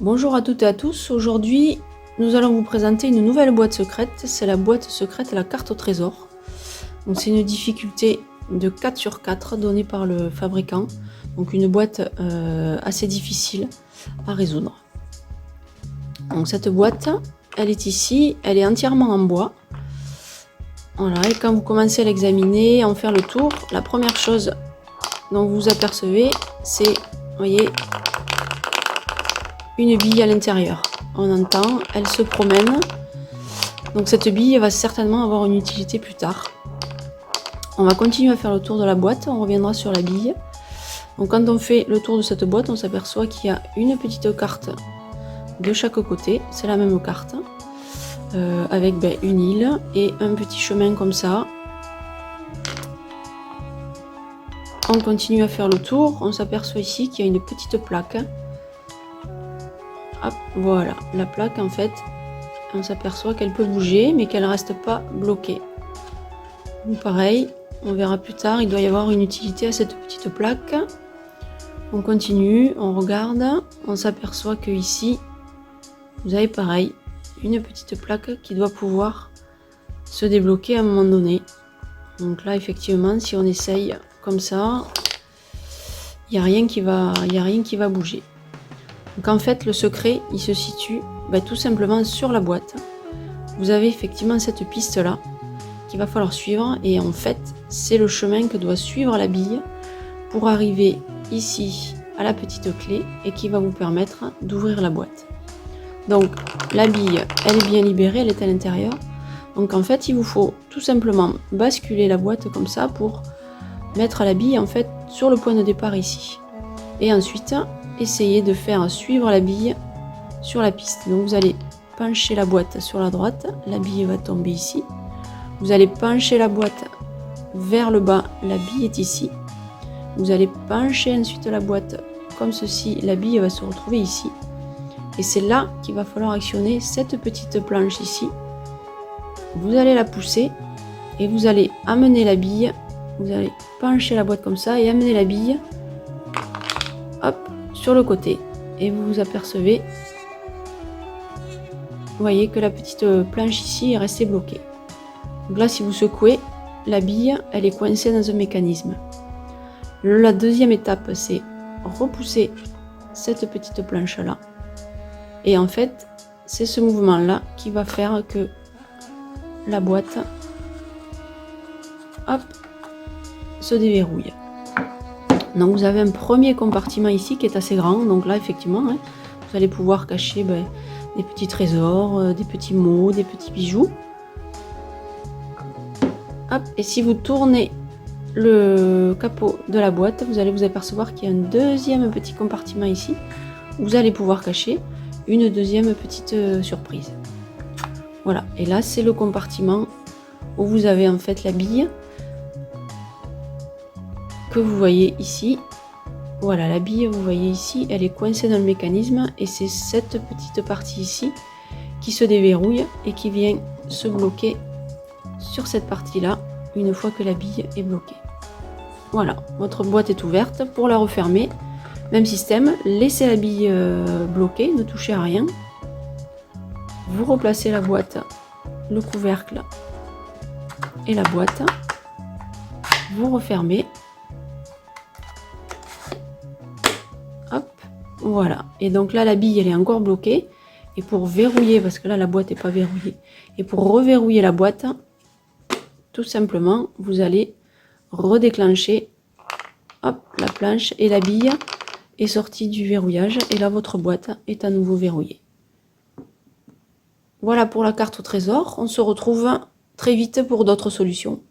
Bonjour à toutes et à tous, aujourd'hui nous allons vous présenter une nouvelle boîte secrète, c'est la boîte secrète La Carte au Trésor. Donc c'est une difficulté de 4 sur 4 donnée par le fabricant, donc une boîte assez difficile à résoudre. Donc cette boîte, elle est ici, elle est entièrement en bois. Voilà, et quand vous commencez à l'examiner, à en faire le tour, la première chose dont vous vous apercevez, c'est, vous voyez, une bille à l'intérieur. On entend, elle se promène. Donc cette bille va certainement avoir une utilité plus tard. On va continuer à faire le tour de la boîte, on reviendra sur la bille. Donc quand on fait le tour de cette boîte, on s'aperçoit qu'il y a une petite carte de chaque côté, c'est la même carte, avec une île et un petit chemin comme ça. On continue à faire le tour, on s'aperçoit ici qu'il y a une petite plaque. Hop, voilà, la plaque en fait, on s'aperçoit qu'elle peut bouger mais qu'elle ne reste pas bloquée. Donc pareil, on verra plus tard, il doit y avoir une utilité à cette petite plaque. On continue, on regarde, on s'aperçoit que ici, vous avez pareil, une petite plaque qui doit pouvoir se débloquer à un moment donné. Donc là effectivement, si on essaye comme ça, il n'y a rien qui va bouger. Donc en fait le secret il se situe tout simplement sur la boîte. Vous avez effectivement cette piste là qu'il va falloir suivre et en fait c'est le chemin que doit suivre la bille pour arriver ici à la petite clé et qui va vous permettre d'ouvrir la boîte. Donc la bille elle est bien libérée, elle est à l'intérieur. Donc en fait il vous faut tout simplement basculer la boîte comme ça pour mettre la bille en fait sur le point de départ ici. Et ensuite essayez de faire suivre la bille sur la piste. Donc vous allez pencher la boîte sur la droite, la bille va tomber ici. Vous allez pencher la boîte vers le bas, la bille est ici. Vous allez pencher ensuite la boîte comme ceci, la bille va se retrouver ici. Et c'est là qu'il va falloir actionner cette petite planche ici. Vous allez la pousser et vous allez amener la bille. Vous allez pencher la boîte comme ça et amener la bille, hop, sur le côté. Et vous vous apercevez, vous voyez que la petite planche ici est restée bloquée. Donc là, si vous secouez, la bille, elle est coincée dans un mécanisme. La deuxième étape, c'est repousser cette petite planche là. Et en fait, c'est ce mouvement là qui va faire que la boîte, hop, se déverrouille. Donc vous avez un premier compartiment ici qui est assez grand. Donc là, effectivement, vous allez pouvoir cacher des petits trésors, des petits mots, des petits bijoux. Hop, et si vous tournez le capot de la boîte, vous allez vous apercevoir qu'il y a un deuxième petit compartiment ici où vous allez pouvoir cacher une deuxième petite surprise. Voilà, et là c'est le compartiment où vous avez en fait la bille que vous voyez ici. Voilà, la bille, vous voyez ici, elle est coincée dans le mécanisme et c'est cette petite partie ici qui se déverrouille et qui vient se bloquer sur cette partie-là une fois que la bille est bloquée. Voilà, votre boîte est ouverte. Pour la refermer, même système, laissez la bille bloquée, ne touchez à rien. Vous replacez la boîte, le couvercle et la boîte. Vous refermez. Hop, voilà. Et donc là, la bille, elle est encore bloquée. Et pour verrouiller, parce que là, la boîte n'est pas verrouillée, et pour reverrouiller la boîte, tout simplement, vous allez redéclencher, hop, la planche et la bille est sortie du verrouillage. Et là, votre boîte est à nouveau verrouillée. Voilà pour la carte au trésor. On se retrouve très vite pour d'autres solutions.